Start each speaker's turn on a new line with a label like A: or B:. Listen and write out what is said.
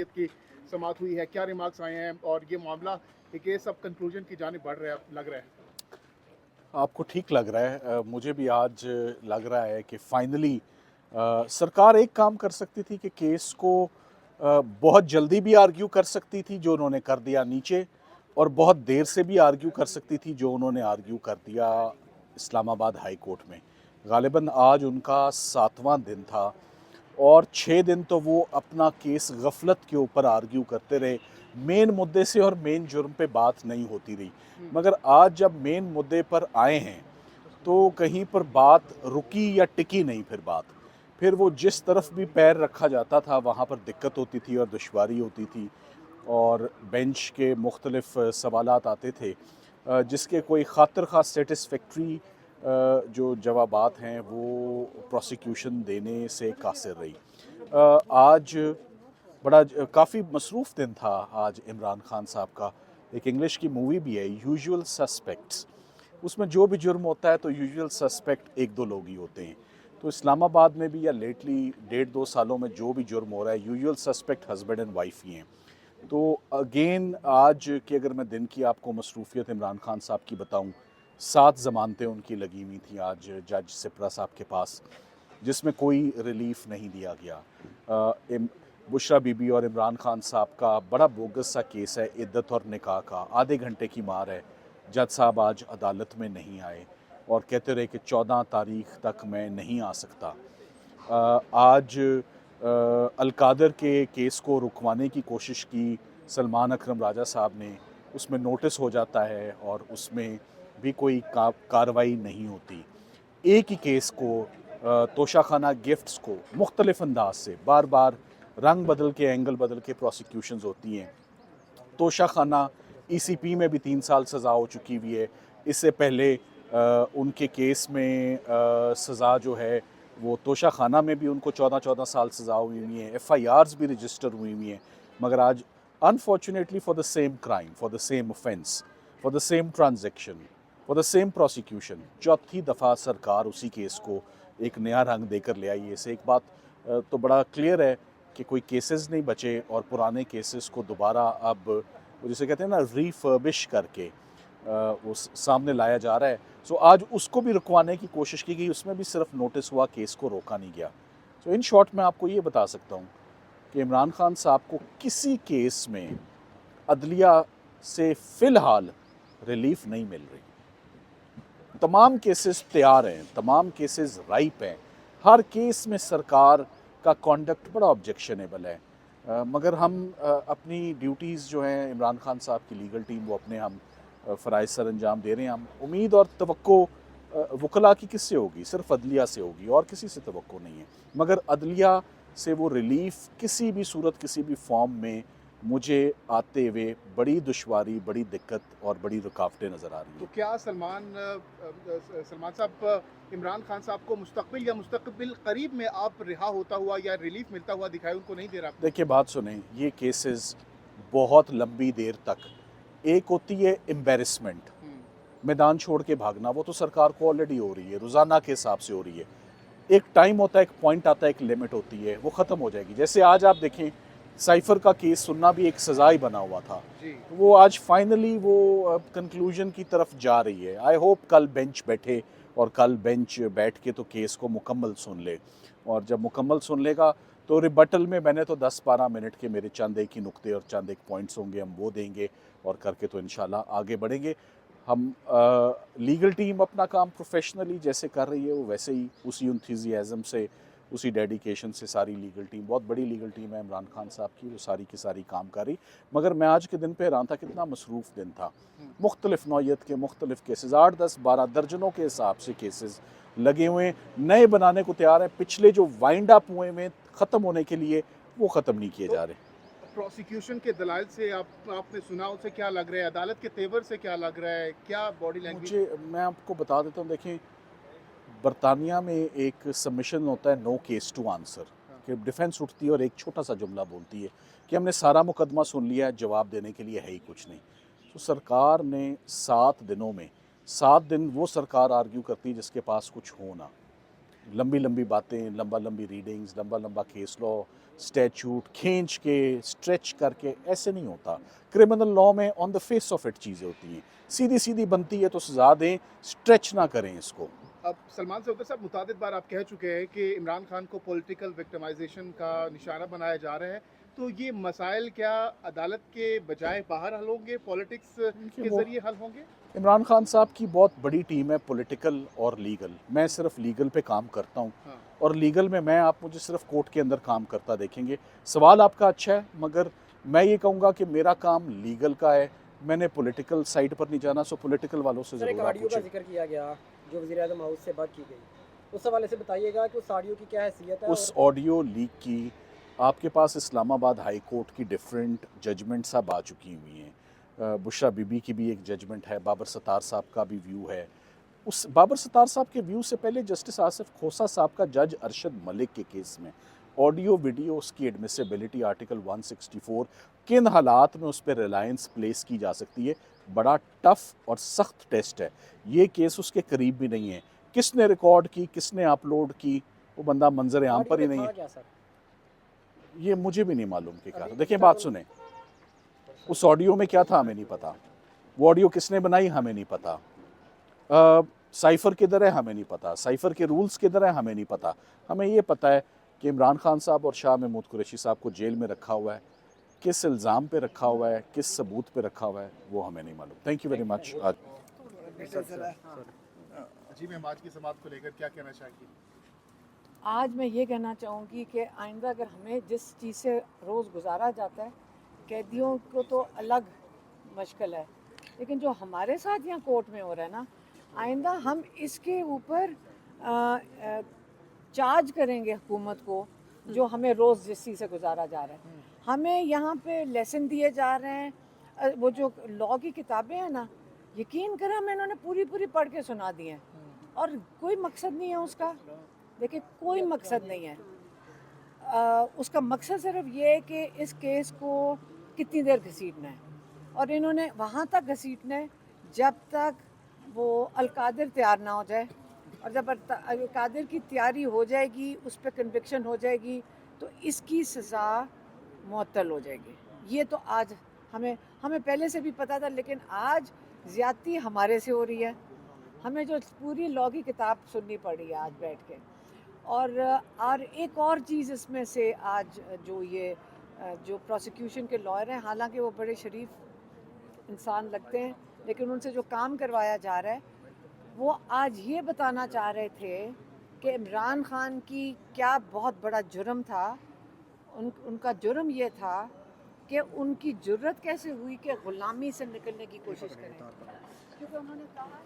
A: की समाअत हुई है, क्या रिमार्क्स आए हैं और ये मामला ये केस अब कंक्लूजन की जानिब बढ़ रहा है, लग रहा है?
B: आपको ठीक लग रहा है। मुझे भी आज लग रहा है कि फाइनली सरकार एक काम कर सकती थी कि केस को बहुत जल्दी भी आर्ग्यू कर सकती थी, जो उन्होंने कर दिया नीचे, और बहुत देर से भी आर्ग्यू कर सकती थी, जो उन्होंने आर्ग्यू कर दिया इस्लामाबाद हाई कोर्ट में। गालिबन आज उनका 7वां दिन था और 6 दिन तो वो अपना केस गफलत के ऊपर आर्ग्यू करते रहे। मेन मुद्दे से और मेन जुर्म पे बात नहीं होती रही। मगर आज जब मेन मुद्दे पर आए हैं तो कहीं पर बात रुकी या टिकी नहीं। फिर वो जिस तरफ भी पैर रखा जाता था वहाँ पर दिक्कत होती थी और दुश्वारी होती थी, और बेंच के मुख्तलिफ सवालात आते थे जिसके कोई खातिर खा सेटिस्फैक्ट्री जो जवाबात हैं वो प्रोसिक्यूशन देने से कासिर रही। आज काफ़ी मसरूफ़ दिन था आज इमरान खान साहब का। एक इंग्लिश की मूवी भी है, यूजुअल सस्पेक्ट्स। उसमें जो भी जुर्म होता है तो यूजुअल सस्पेक्ट एक दो लोग ही होते हैं। तो इस्लामाबाद में भी या लेटली 1.5-2 सालों में जो भी जुर्म हो रहा है, usual suspect husband and wife ही हैं। तो अगेन आज की अगर मैं दिन की आपको मसरूफियत इमरान खान साहब की बताऊं, 7 ज़मानतें उनकी लगी हुई थी आज जज सिप्रा साहब के पास, जिसमें कोई रिलीफ नहीं दिया गया। बुशरा बीबी और इमरान खान साहब का बड़ा बोगस सा केस है, इद्दत और निकाह का। आधे घंटे की मार है। जज साहब आज अदालत में नहीं आए और कहते रहे कि 14 तारीख तक मैं नहीं आ सकता। आज अलकादर के केस को रुकवाने की कोशिश की सलमान अकरम राजा साहब ने, उसमें नोटिस हो जाता है और उसमें भी कोई कार्रवाई नहीं होती। एक ही केस को तोशाखाना गिफ्ट्स को मुख्तलिफ अंदाज से बार बार रंग बदल के, एंगल बदल के प्रोसिक्यूशंस होती हैं। तोशाखाना ईसीपी में भी 3 साल सज़ा हो चुकी हुई है। इससे पहले उनके केस में सज़ा जो है वो तोशाखाना में भी उनको 14-14 साल सज़ा हुई हुई है। एफआईआर्स भी रजिस्टर हुई हुई हैं। मगर आज unfortunately for the same crime, for the same offence, for the same transaction, for the same prosecution, चौथी दफ़ा सरकार उसी केस को एक नया रंग देकर ले आई है। इससे एक बात तो बड़ा क्लियर है कि कोई केसेस नहीं बचे और पुराने केसेस को दोबारा अब वो जिसे कहते हैं ना रीफर्बिश करके वो सामने लाया जा रहा है। सो आज उसको भी रुकवाने की कोशिश की गई, उसमें भी सिर्फ नोटिस हुआ, केस को रोका नहीं गया। सो इन शॉर्ट मैं आपको ये बता सकता हूँ कि इमरान खान साहब को किसी केस में अदलिया से फ़िलहाल रिलीफ नहीं मिल रही। तमाम केसेस तैयार हैं, तमाम केसेस राइप हैं। हर केस में सरकार का कॉन्डक्ट बड़ा ऑब्जेक्शनेबल है। मगर हम अपनी ड्यूटीज़ जो हैं, इमरान खान साहब की लीगल टीम वो अपने हम फ़राइज़ सर अंजाम दे रहे हैं। हम उम्मीद और तवक्को वकला की किससे होगी? सिर्फ अदलिया से होगी और किसी से तवक्को नहीं है। मगर अदलिया से वो रिलीफ किसी भी सूरत, किसी भी फॉर्म में मुझे आते हुए बड़ी दुश्वारी, बड़ी दिक्कत और बड़ी रुकावटें नज़र आ रही
A: तो
B: हैं।
A: क्या सलमान साहब इमरान खान साहब को मुस्तकबिल करीब में आप रिहा होता हुआ या रिलीफ मिलता हुआ दिखाई उनको नहीं दे रहा आपको?
B: देखिए बात सुने, ये केसेस बहुत लंबी देर तक, एक होती है एम्बेरसमेंट,
A: हुँ,
B: मैदान छोड़ के भागना, वो तो सरकार को ऑलरेडी हो रही है, रोज़ाना के हिसाब से हो रही है। एक टाइम होता है, एक पॉइंट आता है, एक लिमिट होती है, वो ख़त्म हो जाएगी। जैसे आज आप देखें, साइफ़र का केस सुनना भी एक सज़ा ही बना हुआ था।
A: जी।
B: वो आज फाइनली वो कंक्लूजन की तरफ जा रही है। आई होप कल बेंच बैठे और कल बेंच बैठ के तो केस को मुकम्मल सुन ले, और जब मुकम्मल सुन लेगा तो रिबटल में मैंने तो 10-12 मिनट के मेरे चंद एक ही नुक्ते और चंद एक पॉइंट्स होंगे, हम वो देंगे और करके तो इंशाल्लाह आगे बढ़ेंगे। हम लीगल टीम अपना काम प्रोफेशनली जैसे कर रही है वो वैसे ही उसी इंथुसियाज़म से, उसी डेडिकेशन से सारी लीगल टीम, बहुत बड़ी लीगल टीम है इमरान खान साहब की, वो सारी की सारी काम कर रही। मगर मैं आज के दिन पे हैरान था, कितना मसरूफ़ दिन था। मुख्तलिफ नौयत के मुख्तलिफ केसेस, 8-10-12 दर्जनों के हिसाब से केसेस लगे हुए हैं, नए बनाने को तैयार हैं। पिछले जो वाइंड अप हुए में ख़त्म होने के लिए, वो ख़त्म नहीं किए
A: तो
B: जा रहे।
A: प्रोसिक्यूशन के दलाइल से आपने सुना उसे क्या लग रहा है? अदालत के तेवर से क्या लग रहा है? क्या बॉडी लैंग्वेज?
B: मैं आपको बता देता हूँ, देखें, बरतानिया में एक सबमिशन होता है नो केस टू आंसर,
A: हाँ,
B: कि डिफेंस उठती है और एक छोटा सा जुमला बोलती है कि हमने सारा मुकदमा सुन लिया है, जवाब देने के लिए है ही कुछ नहीं। तो सरकार ने 7 दिनों में, 7 दिन वो सरकार आर्ग्यू करती है जिसके पास कुछ हो ना। लंबी लंबी बातें, लंबा लंबी रीडिंग्स, लंबा लंबा केस लॉ, स्टैचूट खींच के स्ट्रेच करके, ऐसे नहीं होता। क्रिमिनल लॉ में on the face of it चीज़ें होती हैं, सीधी सीधी बनती है तो सजा दें, स्ट्रेच ना करें इसको।
A: अब सलमान सऊदी साहब, मुतादिद बार आप कह चुके हैं कि इमरान खान को पॉलिटिकल विक्टिमाइजेशन का निशाना बनाया जा रहा है, तो ये मसाइल क्या अदालत के बजाय बाहर हल होंगे, पॉलिटिक्स
B: देखिए,
A: के
B: वो
A: ज़रिए हल होंगे?
B: इमरान खान साहब की बहुत बड़ी टीम है, पॉलिटिकल और लीगल। मैं सिर्फ लीगल पे काम करता हूँ,
A: हाँ।
B: और लीगल में मैं, आप मुझे सिर्फ कोर्ट के अंदर काम करता देखेंगे। सवाल आपका अच्छा है, मगर मैं ये कहूँगा कि मेरा काम लीगल का है, मैंने पॉलिटिकल साइड पर नहीं जाना। सो पॉलिटिकल वालों से
C: सर, एक
B: ज़रूर आप
C: ऑडियो का
B: पूछें।
C: जिक्र किया गया जो वज़ीर आज़म हाउस से बात की गई, उस हवाले से बताइएगा कि उस ऑडियो की क्या हैसियत है।
B: उस ऑडियो लीक की आपके पास इस्लामाबाद हाई कोर्ट की डिफरेंट जजमेंट्स अब आ चुकी हुई हैं। बुशरा बीबी की भी एक जजमेंट है, बाबर सत्तार साहब का भी व्यू है। उस बाबर सत्तार साहब के व्यू से पहले जस्टिस आसिफ खोसा साहब का जज अरशद मलिक के केस में ऑडियो वीडियो, उसकी एडमिसिबिलिटी आर्टिकल 164, किन हालात में उस पर रिलायंस प्लेस की जा सकती है, बड़ा टफ और सख्त टेस्ट है। ये केस उसके करीब भी नहीं है। किसने रिकॉर्ड की, किसने अपलोड की, वो बंदा मंजर आम
C: ऑडियो
B: पर ही
C: में
B: नहीं
C: था
B: है।
C: क्या सर?
B: ये मुझे भी नहीं मालूम कि क्या था।
C: अभी
B: देखिए,
C: उसका
B: बात
C: कोई-
B: सुने, उस ऑडियो में क्या था हमें नहीं पता, वो ऑडियो किसने बनाई हमें नहीं पता, साइफ़र किधर है हमें नहीं पता, साइफ़र के रूल्स किधर है हमें नहीं पता। हमें ये पता है कि इमरान खान साहब और शाह महमूद कुरैशी साहब को जेल में रखा हुआ है, किस इल्ज़ाम पे रखा हुआ है, किस सबूत पे रखा हुआ है, वो हमें नहीं मालूम। Thank you very much.
A: जी मैम, आज की समात को लेकर क्या कहना चाहेंगी?
D: आज मैं ये कहना चाहूँगी कि आइंदा अगर हमें जिस चीज़ से रोज़ गुजारा जाता है, कैदियों को तो अलग मुश्किल है, लेकिन जो हमारे साथ यहाँ कोर्ट में हो रहा है ना, आइंदा हम इसके ऊपर चार्ज करेंगे हुकूमत को, जो हमें रोज़ जिस चीज़ से गुजारा जा रहा है। हमें यहाँ पे लेसन दिए जा रहे हैं। वो जो लॉ की किताबें हैं ना, यकीन करें हमें इन्होंने पूरी पूरी पढ़ के सुना दी हैं, और कोई मकसद नहीं है उसका। देखिए, कोई मकसद नहीं है। उसका मकसद सिर्फ ये है कि इस केस को कितनी देर घसीटना है, और इन्होंने वहाँ तक घसीटना है जब तक वो अलकादिर तैयार ना हो जाए, और जब अलकादिर की तैयारी हो जाएगी, उस पर कन्विक्शन हो जाएगी, तो इसकी सज़ा मुअत्तल हो जाएगी। ये तो आज हमें पहले से भी पता था, लेकिन आज ज़्यादती हमारे से हो रही है। हमें जो पूरी लॉ की किताब सुननी पड़ी है आज बैठ के। और एक और चीज़ इसमें से आज जो ये जो प्रोसिक्यूशन के लॉयर हैं, हालांकि वो बड़े शरीफ इंसान लगते हैं, लेकिन उनसे जो काम करवाया जा रहा है, वो आज ये बताना चाह रहे थे कि इमरान खान की क्या बहुत बड़ा जुर्म था। उनका जुर्म ये था कि उनकी जुर्रत कैसे हुई कि ग़ुलामी से निकलने की कोशिश करें, क्योंकि उन्होंने कहा